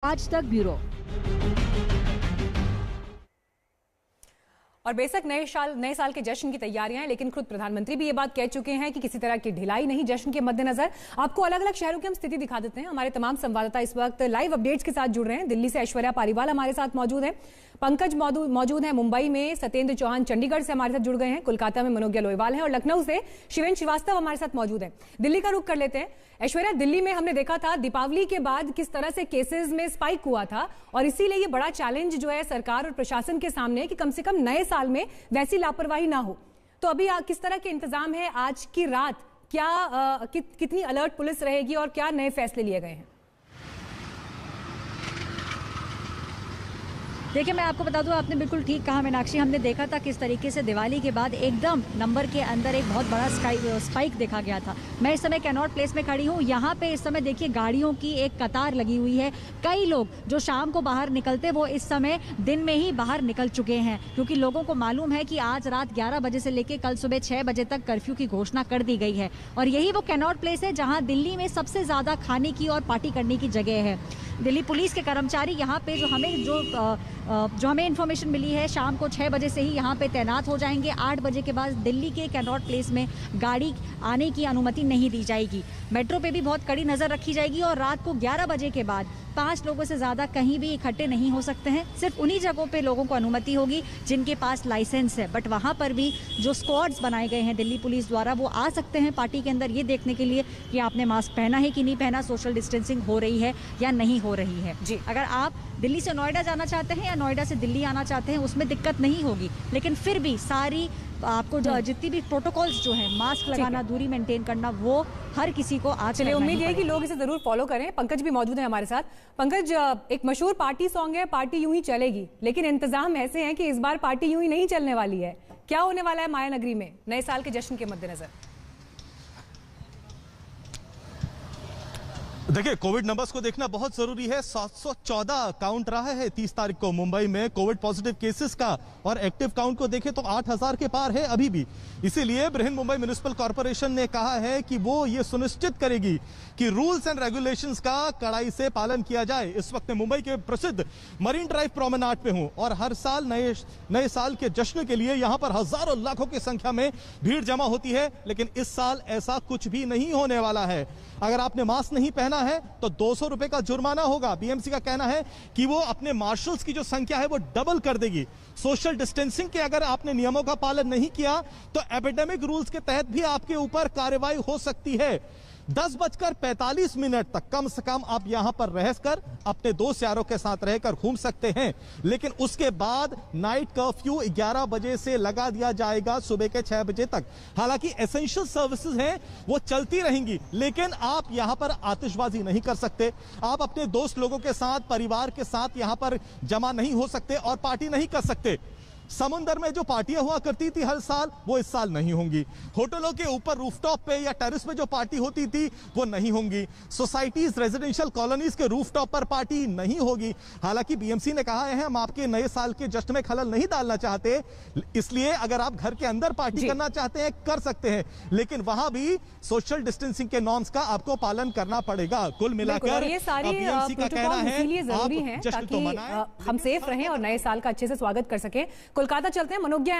आज तक ब्यूरो। और बेशक नए साल के जश्न की तैयारियां हैं, लेकिन खुद प्रधानमंत्री भी ये बात कह चुके हैं कि किसी तरह की ढिलाई नहीं जश्न के मद्देनजर। आपको अलग अलग शहरों की हम स्थिति दिखा देते हैं। हमारे तमाम संवाददाता इस वक्त लाइव अपडेट्स के साथ जुड़ रहे हैं। दिल्ली से ऐश्वर्या पारीवाल हमारे साथ मौजूद हैं, पंकज मौजूद हैं मुंबई में, सत्येंद्र चौहान चंडीगढ़ से हमारे साथ जुड़ गए हैं, कोलकाता में मनोज्ञा लोईवाल हैं और लखनऊ से शिवेन श्रीवास्तव हमारे साथ मौजूद हैं। दिल्ली का रुख कर लेते हैं। ऐश्वर्या, दिल्ली में हमने देखा था दीपावली के बाद किस तरह से केसेस में स्पाइक हुआ था और इसीलिए ये बड़ा चैलेंज जो है सरकार और प्रशासन के सामने कि कम से कम नए साल में वैसी लापरवाही ना हो। तो अभी किस तरह के इंतजाम है? आज की रात कितनी अलर्ट पुलिस रहेगी और क्या नए फैसले लिए गए हैं? देखिए, मैं आपको बता दूं, आपने बिल्कुल ठीक कहा मीनाक्षी। हमने देखा था किस तरीके से दिवाली के बाद एकदम नंबर के अंदर एक बहुत बड़ा स्पाइक देखा गया था। मैं इस समय कैनॉट प्लेस में खड़ी हूं। यहाँ पे इस समय देखिए गाड़ियों की एक कतार लगी हुई है। कई लोग जो शाम को बाहर निकलते वो इस समय दिन में ही बाहर निकल चुके हैं, क्योंकि लोगों को मालूम है कि आज रात 11 बजे से लेकर कल सुबह 6 बजे तक कर्फ्यू की घोषणा कर दी गई है। और यही वो कैनॉट प्लेस है जहाँ दिल्ली में सबसे ज़्यादा खाने की और पार्टी करने की जगह है। दिल्ली पुलिस के कर्मचारी यहाँ पे जो हमें इन्फॉर्मेशन मिली है, शाम को 6 बजे से ही यहाँ पे तैनात हो जाएंगे। 8 बजे के बाद दिल्ली के कैनॉट प्लेस में गाड़ी आने की अनुमति नहीं दी जाएगी। मेट्रो पे भी बहुत कड़ी नज़र रखी जाएगी और रात को 11 बजे के बाद 5 लोगों से ज़्यादा कहीं भी इकट्ठे नहीं हो सकते हैं। सिर्फ उन्हीं जगहों पे लोगों को अनुमति होगी जिनके पास लाइसेंस है। बट वहाँ पर भी जो स्क्वाड्स बनाए गए हैं दिल्ली पुलिस द्वारा, वो आ सकते हैं पार्टी के अंदर ये देखने के लिए कि आपने मास्क पहना है कि नहीं पहना, सोशल डिस्टेंसिंग हो रही है या नहीं हो रही है। जी, अगर आप दिल्ली से नोएडा जाना चाहते हैं या नोएडा से दिल्ली आना चाहते हैं उसमें दिक्कत नहीं होगी, लेकिन फिर भी सारी आपको जितनी भी प्रोटोकॉल्स जो है, मास्क लगाना, दूरी मेंटेन करना, वो हर किसी को आज चलिए उम्मीद है कि लोग इसे जरूर फॉलो करें। पंकज भी मौजूद है हमारे साथ। पंकज, एक मशहूर पार्टी सॉन्ग है पार्टी यूं ही चलेगी, लेकिन इंतजाम ऐसे हैं कि इस बार पार्टी यूं ही नहीं चलने वाली है। क्या होने वाला है माया नगरी में नए साल के जश्न के मद्देनजर? देखिए, कोविड नंबर्स को देखना बहुत जरूरी है। 714 काउंट रहा है 30 तारीख को मुंबई में कोविड पॉजिटिव केसेस का, और एक्टिव काउंट को देखें तो 8000 के पार है अभी भी। इसीलिए बृहन मुंबई म्युनिसिपल कॉर्पोरेशन ने कहा है कि वो ये सुनिश्चित करेगी कि रूल्स एंड रेगुलेशंस का कड़ाई से पालन किया जाए। इस वक्त मुंबई के प्रसिद्ध मरीन ड्राइव प्रोमेनाड पे हूं और हर साल नए साल के जश्न के लिए यहां पर हजारों लाखों की संख्या में भीड़ जमा होती है, लेकिन इस साल ऐसा कुछ भी नहीं होने वाला है। अगर आपने मास्क नहीं पहना है तो 200 रुपए का जुर्माना होगा। बीएमसी का कहना है कि वो अपने मार्शल्स की जो संख्या है वो डबल कर देगी। सोशल डिस्टेंसिंग के अगर आपने नियमों का पालन नहीं किया तो एपिडेमिक रूल्स के तहत भी आपके ऊपर कार्रवाई हो सकती है। 10:45 तक कम से कम आप यहां पर रहकर अपने दोस्त यारों के साथ रहकर घूम सकते हैं, लेकिन उसके बाद नाइट कर्फ्यू 11 बजे से लगा दिया जाएगा सुबह के 6 बजे तक। हालांकि एसेंशियल सर्विसेज हैं वो चलती रहेंगी, लेकिन आप यहां पर आतिशबाजी नहीं कर सकते, आप अपने दोस्त लोगों के साथ, परिवार के साथ यहां पर जमा नहीं हो सकते और पार्टी नहीं कर सकते। समुंदर में जो पार्टियां हुआ करती थी हर साल, वो इस साल नहीं होंगी। होटलों के ऊपर रूफटॉप पे या टेरेस पे जो पार्टी होती थी वो नहीं होंगी। सोसाइटीज, रेजिडेंशियल कॉलोनीज के रूफटॉप पर पार्टी नहीं होगी। हालांकि बीएमसी ने कहा है हम आपके नए साल के जश्न में खलल नहीं डालना चाहते, इसलिए अगर आप घर के अंदर पार्टी करना चाहते हैं कर सकते हैं, लेकिन वहां भी सोशल डिस्टेंसिंग के नॉर्म्स का आपको पालन करना पड़ेगा। कुल मिलाकर ये सारे बीएमसी का कहना है जरूरी है ताकि हम सेफ रहें और नए साल का अच्छे से स्वागत कर सकें। कोलकाता चलते हैं, मनोज्ञा